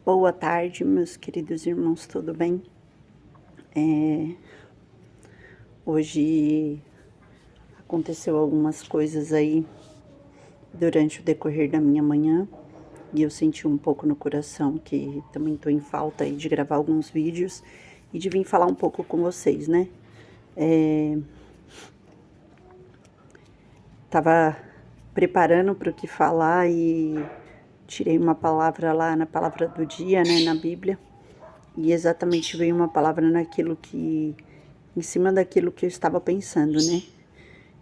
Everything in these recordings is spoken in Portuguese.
Boa tarde, meus queridos irmãos, tudo bem? Hoje aconteceu algumas coisas aí durante o decorrer da minha manhã e eu senti um pouco no coração que também estou em falta aí de gravar alguns vídeos e de vir falar um pouco com vocês, né? Tava preparando para o que falar e tirei uma palavra lá na palavra do dia, né, na Bíblia. E exatamente veio uma palavra em cima daquilo que eu estava pensando, né?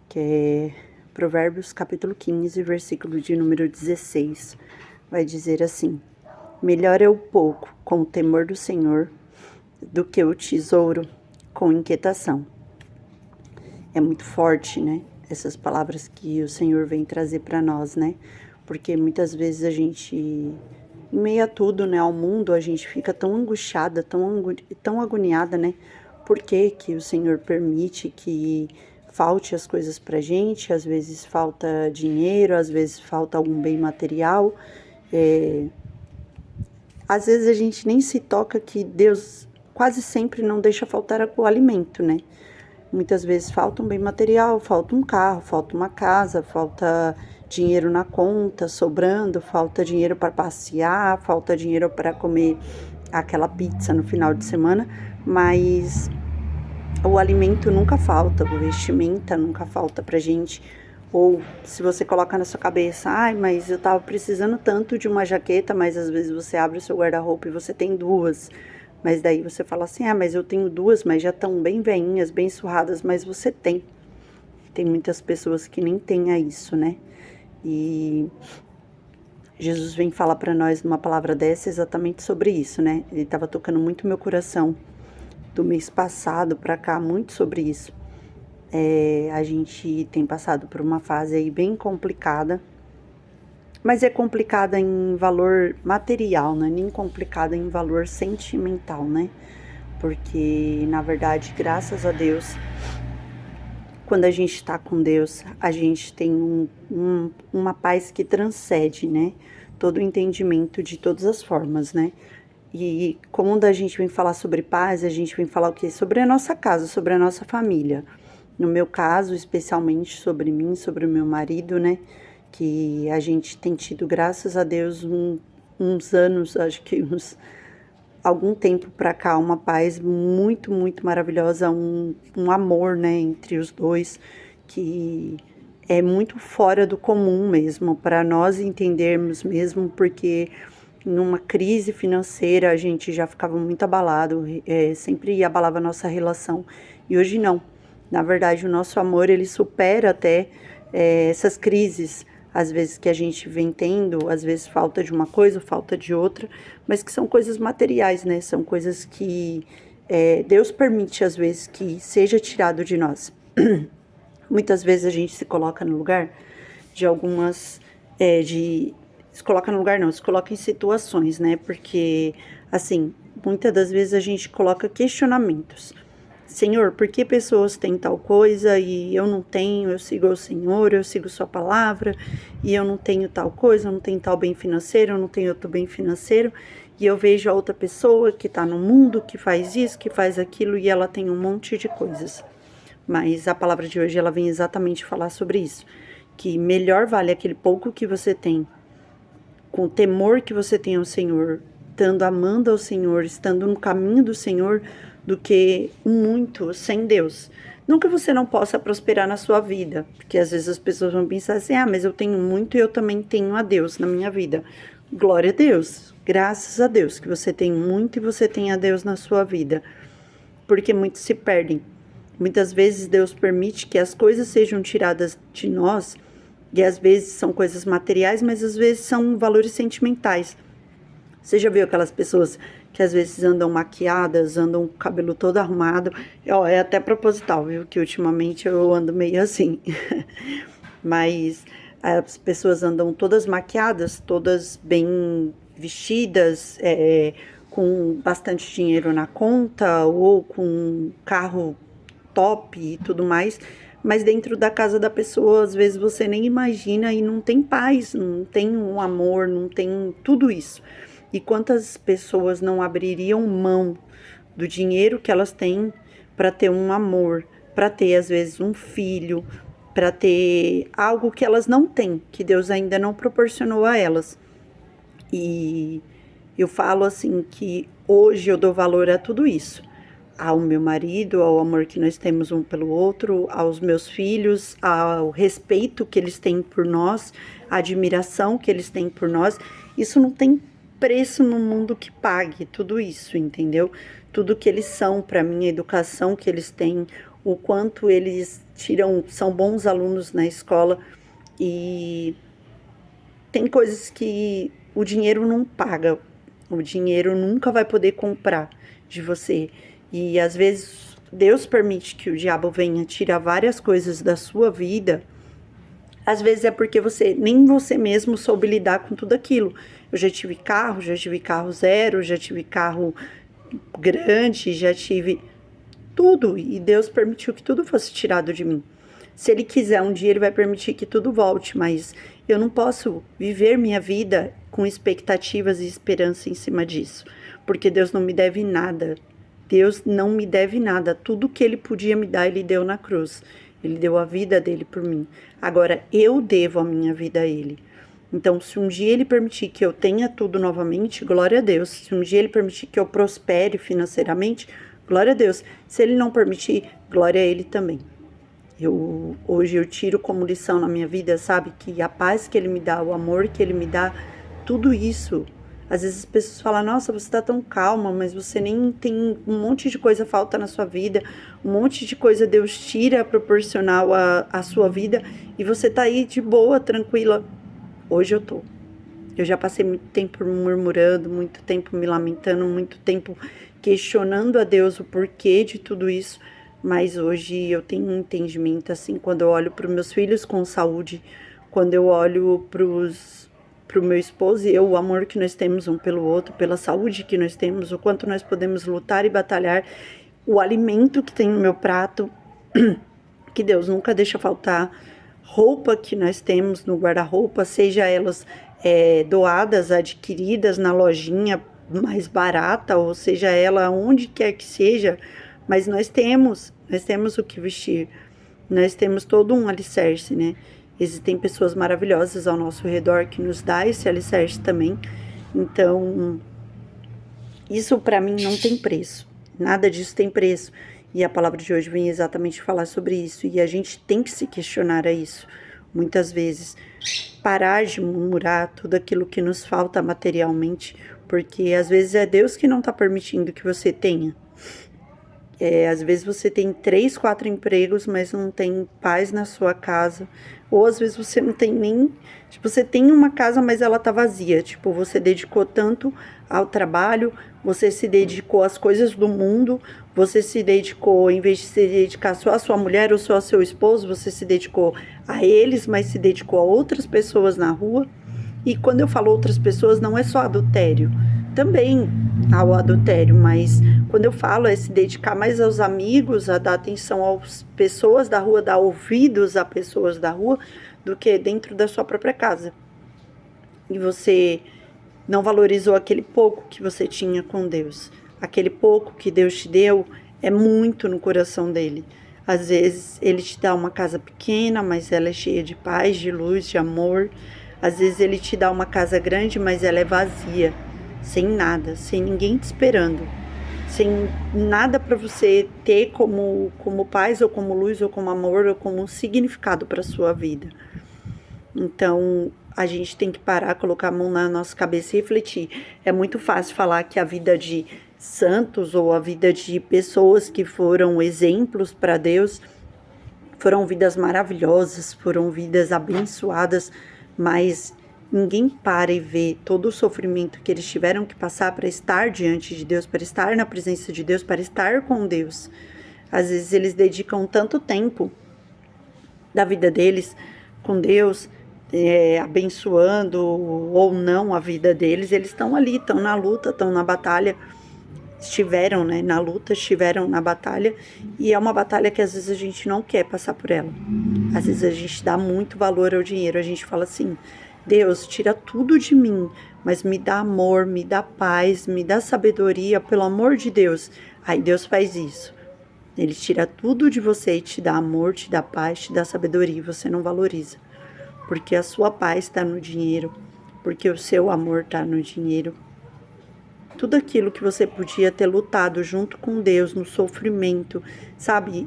Que é Provérbios capítulo 15, versículo de número 16. Vai dizer assim: melhor é o pouco com o temor do Senhor do que o tesouro com inquietação. É muito forte, né? Essas palavras que o Senhor vem trazer para nós, né? Porque muitas vezes a gente, em meio a tudo, né, ao mundo, a gente fica tão angustiada, tão agoniada, né? Por que que o Senhor permite que falte as coisas pra gente? Às vezes falta dinheiro, às vezes falta algum bem material. Às vezes a gente nem se toca que Deus quase sempre não deixa faltar o alimento, né? Muitas vezes falta um bem material, falta um carro, falta uma casa, falta dinheiro na conta sobrando, falta dinheiro para passear, falta dinheiro para comer aquela pizza no final de semana, mas o alimento nunca falta, o vestimenta nunca falta pra gente. Ou se você coloca na sua cabeça, ai, mas eu tava precisando tanto de uma jaqueta, mas às vezes você abre o seu guarda-roupa e você tem duas. Mas daí você fala assim, ah, mas eu tenho duas, mas já estão bem veinhas, bem surradas, mas você tem. Tem muitas pessoas que nem têm isso, né? E Jesus vem falar para nós numa palavra dessa exatamente sobre isso, né? Ele estava tocando muito meu coração do mês passado para cá, muito sobre isso. A gente tem passado por uma fase aí bem complicada, mas é complicada em valor material, né? Nem complicada em valor sentimental, né? Porque, na verdade, graças a Deus, quando a gente está com Deus, a gente tem uma paz que transcende, né? Todo o entendimento de todas as formas, né? E quando a gente vem falar sobre paz, a gente vem falar o quê? Sobre a nossa casa, sobre a nossa família. No meu caso, especialmente sobre mim, sobre o meu marido, né? Que a gente tem tido, graças a Deus, uns anos, acho que algum tempo pra cá, uma paz muito, muito maravilhosa, um amor, né, entre os dois, que é muito fora do comum mesmo, para nós entendermos mesmo, porque numa crise financeira a gente já ficava muito abalado, sempre abalava a nossa relação, e hoje não. Na verdade, o nosso amor, ele supera até essas crises, às vezes que a gente vem tendo, às vezes falta de uma coisa, falta de outra, mas que são coisas materiais, né? São coisas que Deus permite, às vezes, que seja tirado de nós. Muitas vezes a gente se coloca no lugar de algumas, se coloca no lugar não, se coloca em situações, né? Porque, assim, muitas das vezes a gente coloca questionamentos. Senhor, por que pessoas têm tal coisa e eu não tenho? Eu sigo o Senhor, eu sigo sua palavra e eu não tenho tal coisa, eu não tenho tal bem financeiro, eu não tenho outro bem financeiro. E eu vejo a outra pessoa que está no mundo, que faz isso, que faz aquilo e ela tem um monte de coisas. Mas a palavra de hoje, ela vem exatamente falar sobre isso. Que melhor vale aquele pouco que você tem, com o temor que você tem ao Senhor, estando amando ao Senhor, estando no caminho do Senhor, do que muito sem Deus. Não que você não possa prosperar na sua vida, porque às vezes as pessoas vão pensar assim, ah, mas eu tenho muito e eu também tenho a Deus na minha vida. Glória a Deus, graças a Deus que você tem muito e você tem a Deus na sua vida, porque muitos se perdem. Muitas vezes Deus permite que as coisas sejam tiradas de nós, e às vezes são coisas materiais, mas às vezes são valores sentimentais. Você já viu aquelas pessoas que às vezes andam maquiadas, andam com o cabelo todo arrumado? É até proposital, viu? Que ultimamente eu ando meio assim. Mas as pessoas andam todas maquiadas, todas bem vestidas, com bastante dinheiro na conta ou com um carro top e tudo mais. Mas dentro da casa da pessoa, às vezes você nem imagina e não tem paz, não tem um amor, não tem tudo isso. E quantas pessoas não abririam mão do dinheiro que elas têm para ter um amor, para ter às vezes um filho, para ter algo que elas não têm, que Deus ainda não proporcionou a elas. E eu falo assim que hoje eu dou valor a tudo isso. Ao meu marido, ao amor que nós temos um pelo outro, aos meus filhos, ao respeito que eles têm por nós, a admiração que eles têm por nós. Isso não tem preço no mundo que pague tudo isso, entendeu? Tudo que eles são para mim, a educação que eles têm, o quanto eles são bons alunos na escola. E tem coisas que o dinheiro não paga, o dinheiro nunca vai poder comprar de você. E às vezes Deus permite que o diabo venha tirar várias coisas da sua vida. Às vezes é porque nem você mesmo soube lidar com tudo aquilo. Eu já tive carro zero, já tive carro grande, já tive tudo. E Deus permitiu que tudo fosse tirado de mim. Se Ele quiser, um dia Ele vai permitir que tudo volte, mas eu não posso viver minha vida com expectativas e esperança em cima disso, porque Deus não me deve nada. Deus não me deve nada. Tudo que Ele podia me dar, Ele deu na cruz. Ele deu a vida dele por mim. Agora, eu devo a minha vida a Ele. Então, se um dia Ele permitir que eu tenha tudo novamente, glória a Deus. Se um dia Ele permitir que eu prospere financeiramente, glória a Deus. Se Ele não permitir, glória a Ele também. Hoje eu tiro como lição na minha vida, sabe? Que a paz que Ele me dá, o amor que Ele me dá, tudo isso. Às vezes as pessoas falam, nossa, você tá tão calma, mas você nem tem um monte de coisa falta na sua vida, um monte de coisa Deus tira proporcional à sua vida e você tá aí de boa, tranquila. Hoje eu tô. Eu já passei muito tempo murmurando, muito tempo me lamentando, muito tempo questionando a Deus o porquê de tudo isso, mas hoje eu tenho um entendimento, assim, quando eu olho para os meus filhos com saúde, quando eu olho para o meu esposo e eu, o amor que nós temos um pelo outro, pela saúde que nós temos, o quanto nós podemos lutar e batalhar, o alimento que tem no meu prato, que Deus nunca deixa faltar, roupa que nós temos no guarda-roupa, seja elas doadas, adquiridas na lojinha mais barata, ou seja ela onde quer que seja, mas nós temos o que vestir, nós temos todo um alicerce, né? Existem pessoas maravilhosas ao nosso redor que nos dá esse alicerce também. Então, isso para mim não tem preço. Nada disso tem preço. E a palavra de hoje vem exatamente falar sobre isso. E a gente tem que se questionar a isso. Muitas vezes, parar de murmurar tudo aquilo que nos falta materialmente. Porque às vezes é Deus que não está permitindo que você tenha. Às vezes você tem 3, 4 empregos, mas não tem paz na sua casa. Ou às vezes você não tem nem... Tipo, você tem uma casa, mas ela tá vazia. Tipo, você dedicou tanto ao trabalho, você se dedicou às coisas do mundo, você se dedicou, em vez de se dedicar só à sua mulher ou só ao seu esposo, você se dedicou a eles, mas se dedicou a outras pessoas na rua. E quando eu falo outras pessoas, não é só adultério. Também ao adultério, mas quando eu falo é se dedicar mais aos amigos, a dar atenção às pessoas da rua, dar ouvidos a pessoas da rua, do que dentro da sua própria casa. E você não valorizou aquele pouco que você tinha com Deus. Aquele pouco que Deus te deu é muito no coração dele. Às vezes ele te dá uma casa pequena, mas ela é cheia de paz, de luz, de amor. Às vezes ele te dá uma casa grande, mas ela é vazia. Sem nada, sem ninguém te esperando, sem nada para você ter como paz, ou como luz, ou como amor, ou como um significado para a sua vida. Então, a gente tem que parar, colocar a mão na nossa cabeça e refletir. É muito fácil falar que a vida de santos, ou a vida de pessoas que foram exemplos para Deus, foram vidas maravilhosas, foram vidas abençoadas, mas ninguém para e vê todo o sofrimento que eles tiveram que passar para estar diante de Deus, para estar na presença de Deus, para estar com Deus. Às vezes eles dedicam tanto tempo da vida deles com Deus, abençoando ou não a vida deles. Eles estão ali, estão na luta, estão na batalha, estiveram, né, na luta, estiveram na batalha, e é uma batalha que às vezes a gente não quer passar por ela. Às vezes a gente dá muito valor ao dinheiro, a gente fala assim: Deus, tira tudo de mim, mas me dá amor, me dá paz, me dá sabedoria, pelo amor de Deus. Aí Deus faz isso. Ele tira tudo de você e te dá amor, te dá paz, te dá sabedoria, e você não valoriza. Porque a sua paz está no dinheiro, porque o seu amor está no dinheiro. Tudo aquilo que você podia ter lutado junto com Deus no sofrimento, sabe?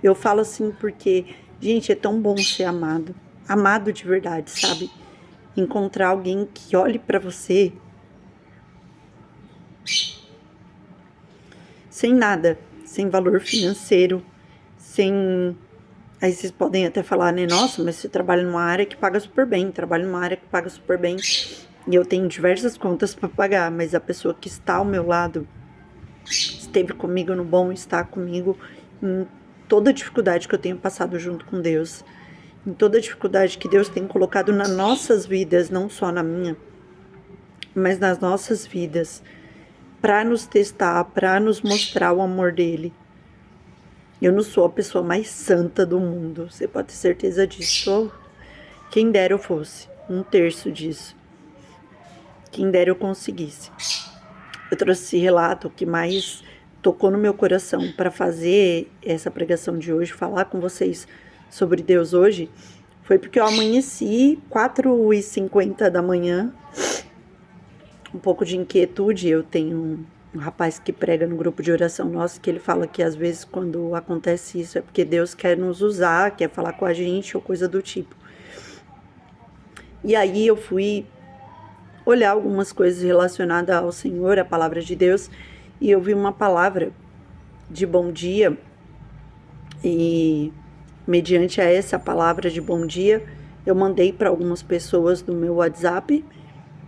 Eu falo assim porque, gente, é tão bom ser amado. Amado de verdade, sabe? Encontrar alguém que olhe para você sem nada, sem valor financeiro, sem... Aí vocês podem até falar, né? Nossa, mas você trabalha numa área que paga super bem, trabalha numa área que paga super bem. E eu tenho diversas contas para pagar, mas a pessoa que está ao meu lado esteve comigo no bom, está comigo em toda a dificuldade que eu tenho passado junto com Deus, em toda a dificuldade que Deus tem colocado nas nossas vidas, não só na minha, mas nas nossas vidas, para nos testar, para nos mostrar o amor dele. Eu não sou a pessoa mais santa do mundo, você pode ter certeza disso. Quem dera eu fosse, 1/3 disso. Quem dera eu conseguisse. Eu trouxe esse relato que mais tocou no meu coração para fazer essa pregação de hoje, falar com vocês sobre Deus hoje, foi porque eu amanheci 4h50 da manhã, um pouco de inquietude. Eu tenho um rapaz que prega no grupo de oração nosso, que ele fala que às vezes quando acontece isso é porque Deus quer nos usar, quer falar com a gente ou coisa do tipo. E aí eu fui olhar algumas coisas relacionadas ao Senhor, a palavra de Deus, e eu vi uma palavra de bom dia, e mediante a essa palavra de bom dia, eu mandei para algumas pessoas do meu WhatsApp,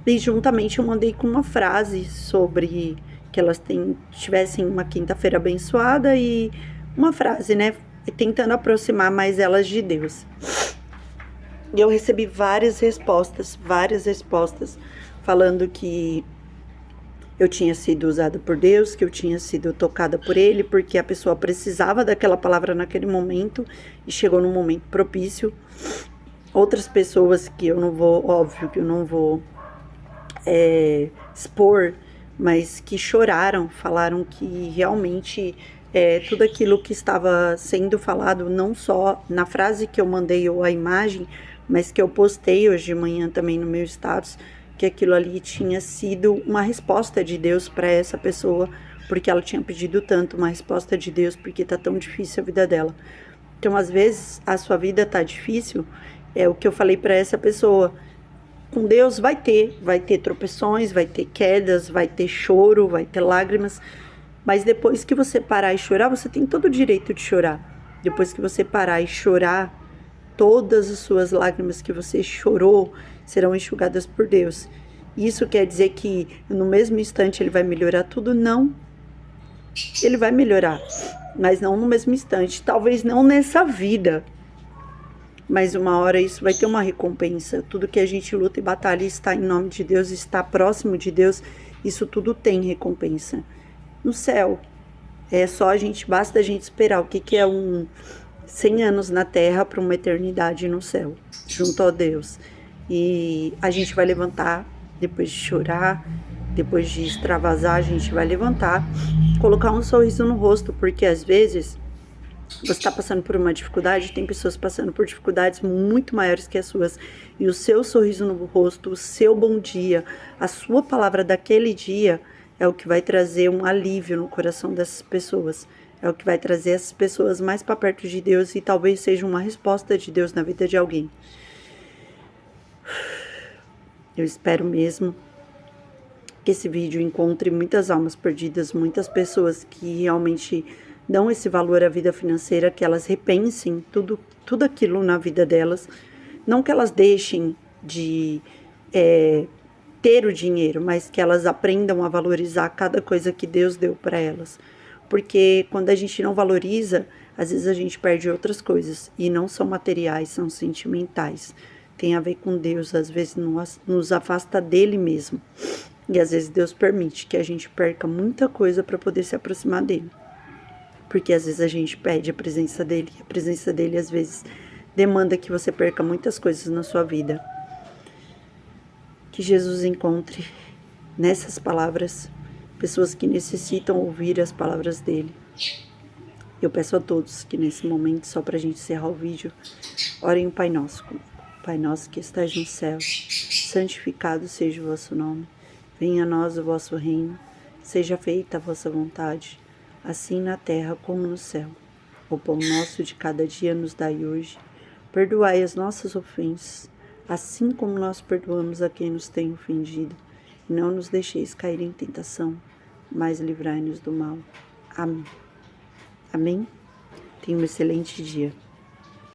e juntamente eu mandei com uma frase sobre que elas tivessem uma quinta-feira abençoada, e uma frase, né, tentando aproximar mais elas de Deus. E eu recebi várias respostas, falando que eu tinha sido usada por Deus, que eu tinha sido tocada por Ele, porque a pessoa precisava daquela palavra naquele momento e chegou num momento propício. Outras pessoas que eu não vou, óbvio que eu não vou expor, mas que choraram, falaram que realmente tudo aquilo que estava sendo falado, não só na frase que eu mandei ou a imagem, mas que eu postei hoje de manhã também no meu status, que aquilo ali tinha sido uma resposta de Deus para essa pessoa, porque ela tinha pedido tanto uma resposta de Deus, porque tá tão difícil a vida dela. Então, às vezes, a sua vida tá difícil, é o que eu falei para essa pessoa. Com Deus vai ter tropeções, vai ter quedas, vai ter choro, vai ter lágrimas, mas depois que você parar e chorar, você tem todo o direito de chorar. Depois que você parar e chorar, todas as suas lágrimas que você chorou serão enxugadas por Deus. Isso quer dizer que no mesmo instante Ele vai melhorar tudo? Não. Ele vai melhorar, mas não no mesmo instante. Talvez não nessa vida, mas uma hora isso vai ter uma recompensa. Tudo que a gente luta e batalha está em nome de Deus, está próximo de Deus, isso tudo tem recompensa. No céu, basta a gente esperar. O que é 100 anos na terra para uma eternidade no céu, junto a Deus. E a gente vai levantar, depois de chorar, depois de extravasar, a gente vai levantar, colocar um sorriso no rosto, porque às vezes você está passando por uma dificuldade, tem pessoas passando por dificuldades muito maiores que as suas, e o seu sorriso no rosto, o seu bom dia, a sua palavra daquele dia é o que vai trazer um alívio no coração dessas pessoas. É o que vai trazer essas pessoas mais para perto de Deus, e talvez seja uma resposta de Deus na vida de alguém. Eu espero mesmo que esse vídeo encontre muitas almas perdidas, muitas pessoas que realmente dão esse valor à vida financeira, que elas repensem tudo aquilo na vida delas. Não que elas deixem de ter o dinheiro, mas que elas aprendam a valorizar cada coisa que Deus deu para elas. Porque quando a gente não valoriza, às vezes a gente perde outras coisas, e não são materiais, são sentimentais. Tem a ver com Deus, às vezes nos afasta dele mesmo. E às vezes Deus permite que a gente perca muita coisa para poder se aproximar dele. Porque às vezes a gente pede a presença dele, e a presença dele às vezes demanda que você perca muitas coisas na sua vida. Que Jesus encontre nessas palavras pessoas que necessitam ouvir as palavras dele. Eu peço a todos que nesse momento, só para a gente encerrar o vídeo, orem o Pai Nosso comigo. Pai nosso que estais no céu, santificado seja o vosso nome. Venha a nós o vosso reino, seja feita a vossa vontade, assim na terra como no céu. O pão nosso de cada dia nos dai hoje. Perdoai as nossas ofensas, assim como nós perdoamos a quem nos tem ofendido. E não nos deixeis cair em tentação, mas livrai-nos do mal. Amém. Amém? Tenha um excelente dia.